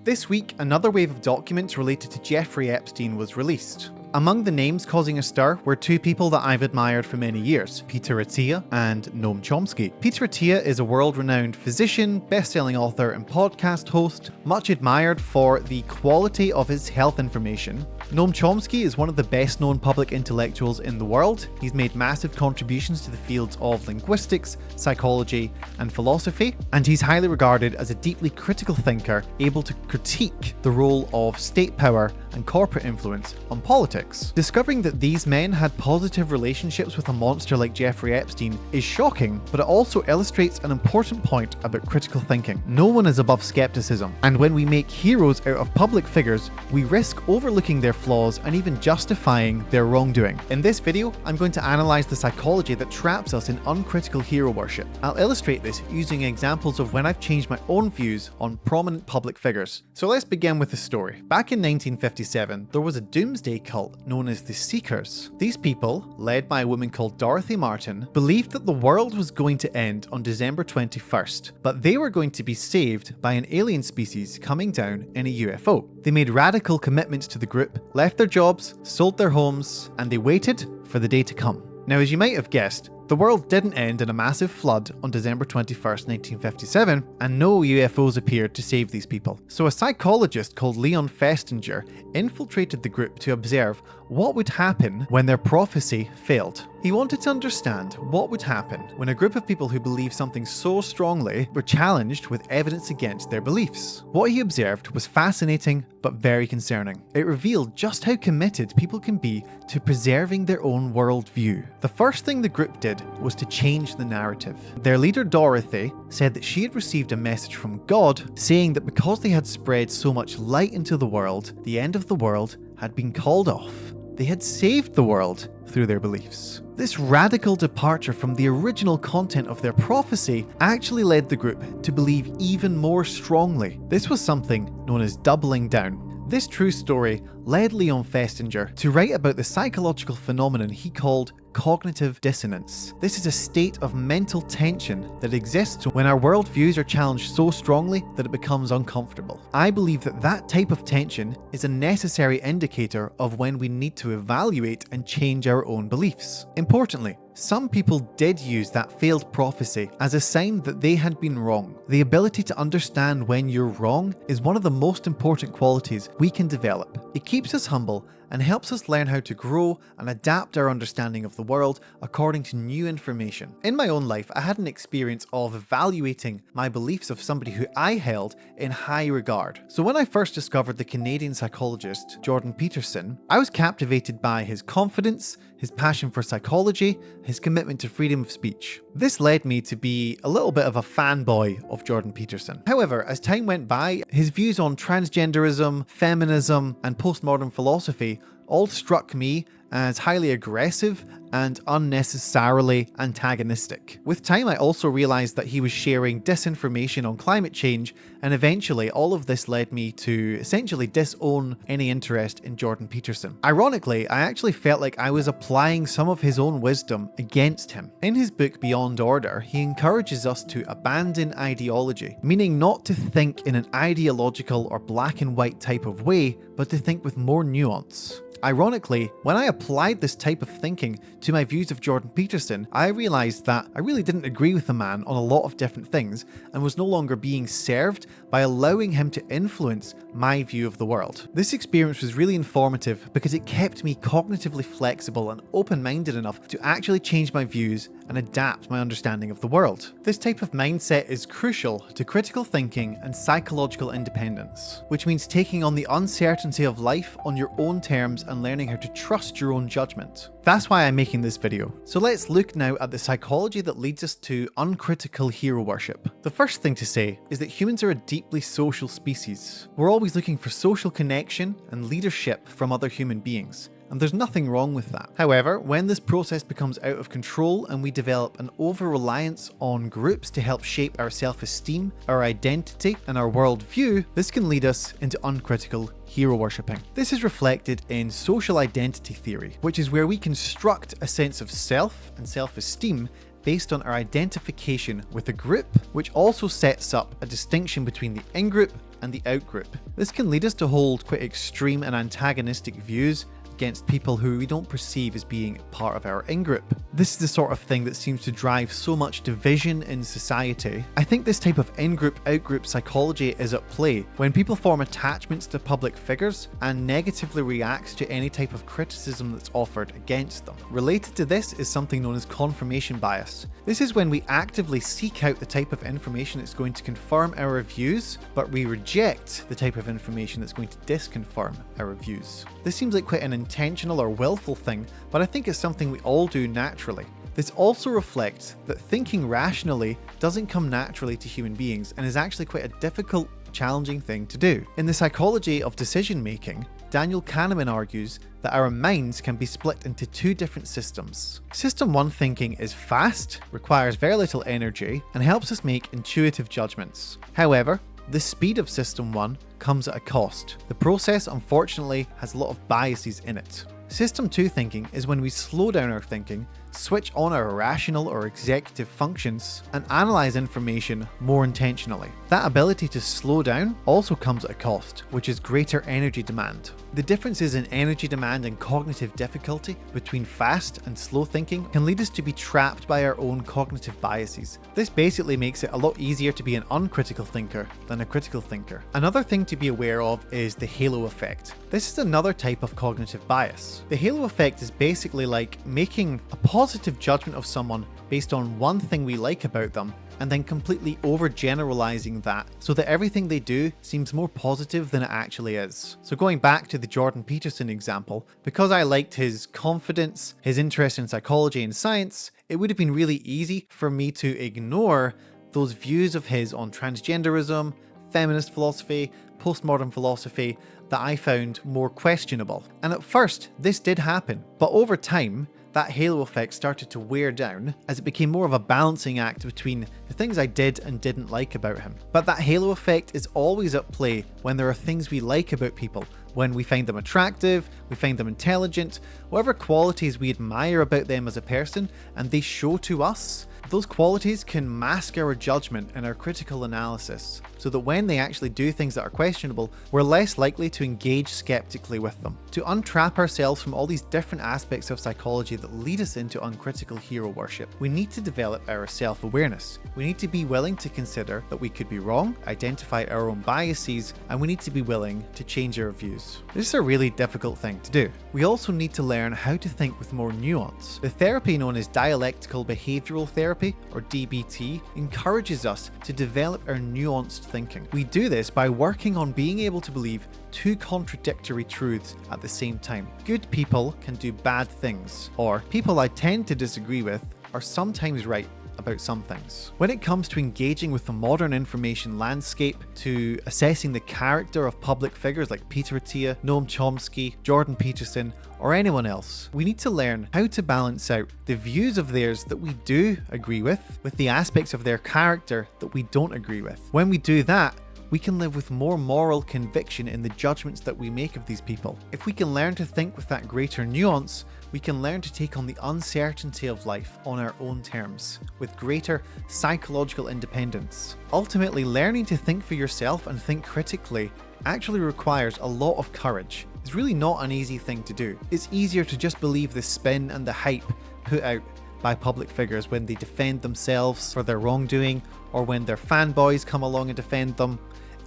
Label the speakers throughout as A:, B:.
A: This week, another wave of documents related to Jeffrey Epstein was released. Among the names causing a stir were two people that I've admired for many years, Peter Attia and Noam Chomsky. Peter Attia is a world-renowned physician, best-selling author and podcast host, much admired for the quality of his health information. Noam Chomsky is one of the best-known public intellectuals in the world. He's made massive contributions to the fields of linguistics, psychology, and philosophy, and he's highly regarded as a deeply critical thinker, able to critique the role of state power and corporate influence on politics. Discovering that these men had positive relationships with a monster like Jeffrey Epstein is shocking, but it also illustrates an important point about critical thinking. No one is above skepticism, and when we make heroes out of public figures, we risk overlooking their flaws and even justifying their wrongdoing. In this video, I'm going to analyze the psychology that traps us in uncritical hero worship. I'll illustrate this using examples of when I've changed my own views on prominent public figures. So let's begin with the story. Back in 1957, there was a doomsday cult known as the Seekers. These people, led by a woman called Dorothy Martin, believed that the world was going to end on December 21st, but they were going to be saved by an alien species coming down in a UFO. They made radical commitments to the group, left their jobs, sold their homes, and they waited for the day to come. Now, as you might have guessed, the world didn't end in a massive flood on December 21st, 1957, and no UFOs appeared to save these people. So a psychologist called Leon Festinger infiltrated the group to observe what would happen when their prophecy failed. He wanted to understand what would happen when a group of people who believed something so strongly were challenged with evidence against their beliefs. What he observed was fascinating but very concerning. It revealed just how committed people can be to preserving their own worldview. The first thing the group did was to change the narrative. Their leader Dorothy said that she had received a message from God saying that because they had spread so much light into the world, the end of the world had been called off. They had saved the world through their beliefs. This radical departure from the original content of their prophecy actually led the group to believe even more strongly. This was something known as doubling down. This true story led Leon Festinger to write about the psychological phenomenon he called cognitive dissonance. This is a state of mental tension that exists when our worldviews are challenged so strongly that it becomes uncomfortable. I believe that that type of tension is a necessary indicator of when we need to evaluate and change our own beliefs. Importantly, some people did use that failed prophecy as a sign that they had been wrong. The ability to understand when you're wrong is one of the most important qualities we can develop. It keeps us humble and helps us learn how to grow and adapt our understanding of the world according to new information. In my own life, I had an experience of evaluating my beliefs of somebody who I held in high regard. So when I first discovered the Canadian psychologist Jordan Peterson, I was captivated by his confidence, his passion for psychology, his commitment to freedom of speech. This led me to be a little bit of a fanboy of Jordan Peterson. However, as time went by, his views on transgenderism, feminism, and postmodern philosophy all struck me as highly aggressive and unnecessarily antagonistic. With time, I also realized that he was sharing disinformation on climate change, and eventually all of this led me to essentially disown any interest in Jordan Peterson. Ironically, I actually felt like I was applying some of his own wisdom against him. In his book Beyond Order, he encourages us to abandon ideology, meaning not to think in an ideological or black and white type of way, but to think with more nuance. Ironically, when I applied this type of thinking to my views of Jordan Peterson, I realized that I really didn't agree with the man on a lot of different things and was no longer being served by allowing him to influence my view of the world. This experience was really informative because it kept me cognitively flexible and open-minded enough to actually change my views and adapt my understanding of the world. This type of mindset is crucial to critical thinking and psychological independence, which means taking on the uncertainty of life on your own terms and learning how to trust your own judgment. That's why I'm making this video. So let's look now at the psychology that leads us to uncritical hero worship. The first thing to say is that humans are a deeply social species. We're always looking for social connection and leadership from other human beings, and there's nothing wrong with that. However, when this process becomes out of control and we develop an over-reliance on groups to help shape our self-esteem, our identity, and our worldview, this can lead us into uncritical hero worshipping. This is reflected in social identity theory, which is where we construct a sense of self and self-esteem based on our identification with a group, which also sets up a distinction between the in-group and the out-group. This can lead us to hold quite extreme and antagonistic views against people who we don't perceive as being part of our in-group. This is the sort of thing that seems to drive so much division in society. I think this type of in-group, out-group psychology is at play when people form attachments to public figures and negatively react to any type of criticism that's offered against them. Related to this is something known as confirmation bias. This is when we actively seek out the type of information that's going to confirm our views, but we reject the type of information that's going to disconfirm our views. This seems like quite an intentional or willful thing, but I think it's something we all do naturally. This also reflects that thinking rationally doesn't come naturally to human beings and is actually quite a difficult, challenging thing to do. In the psychology of decision making, Daniel Kahneman argues that our minds can be split into two different systems. System 1 thinking is fast, requires very little energy, and helps us make intuitive judgments. However, the speed of System 1 comes at a cost. The process, unfortunately, has a lot of biases in it. System 2 thinking is when we slow down our thinking, switch on our rational or executive functions, and analyze information more intentionally. That ability to slow down also comes at a cost, which is greater energy demand. The differences in energy demand and cognitive difficulty between fast and slow thinking can lead us to be trapped by our own cognitive biases. This basically makes it a lot easier to be an uncritical thinker than a critical thinker. Another thing to be aware of is the halo effect. This is another type of cognitive bias. The halo effect is basically like making a positive judgment of someone based on one thing we like about them and then completely overgeneralizing that so that everything they do seems more positive than it actually is. So going back to the Jordan Peterson example, because I liked his confidence, his interest in psychology and science, it would have been really easy for me to ignore those views of his on transgenderism, feminist philosophy, postmodern philosophy that I found more questionable. And at first, this did happen, but over time, that halo effect started to wear down as it became more of a balancing act between the things I did and didn't like about him. But that halo effect is always at play when there are things we like about people, when we find them attractive, we find them intelligent, whatever qualities we admire about them as a person, and they show to us. Those qualities can mask our judgment and our critical analysis, so that when they actually do things that are questionable, we're less likely to engage skeptically with them. To untrap ourselves from all these different aspects of psychology that lead us into uncritical hero worship, we need to develop our self-awareness. We need to be willing to consider that we could be wrong, identify our own biases, and we need to be willing to change our views. This is a really difficult thing to do. We also need to learn how to think with more nuance. The therapy known as Dialectical Behavioral Therapy, or DBT, encourages us to develop our nuanced thinking. We do this by working on being able to believe two contradictory truths at the same time. Good people can do bad things, or people I tend to disagree with are sometimes right about some things. When it comes to engaging with the modern information landscape, to assessing the character of public figures like Peter Attia, Noam Chomsky, Jordan Peterson, or anyone else, we need to learn how to balance out the views of theirs that we do agree with the aspects of their character that we don't agree with. When we do that, we can live with more moral conviction in the judgments that we make of these people. If we can learn to think with that greater nuance, we can learn to take on the uncertainty of life on our own terms, with greater psychological independence. Ultimately, learning to think for yourself and think critically actually requires a lot of courage. It's really not an easy thing to do. It's easier to just believe the spin and the hype put out by public figures when they defend themselves for their wrongdoing, or when their fanboys come along and defend them.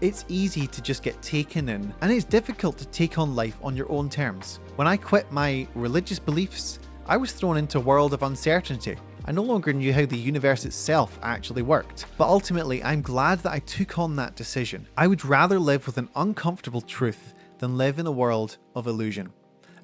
A: It's easy to just get taken in, and it's difficult to take on life on your own terms. When I quit my religious beliefs, I was thrown into a world of uncertainty. I no longer knew how the universe itself actually worked. But ultimately, I'm glad that I took on that decision. I would rather live with an uncomfortable truth than live in a world of illusion.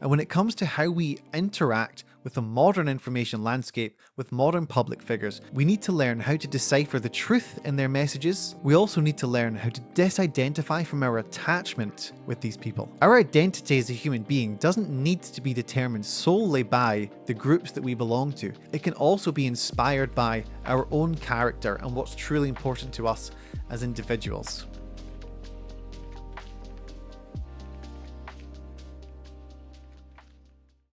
A: And when it comes to how we interact with the modern information landscape, with modern public figures, we need to learn how to decipher the truth in their messages. We also need to learn how to disidentify from our attachment with these people. Our identity as a human being doesn't need to be determined solely by the groups that we belong to. It can also be inspired by our own character and what's truly important to us as individuals.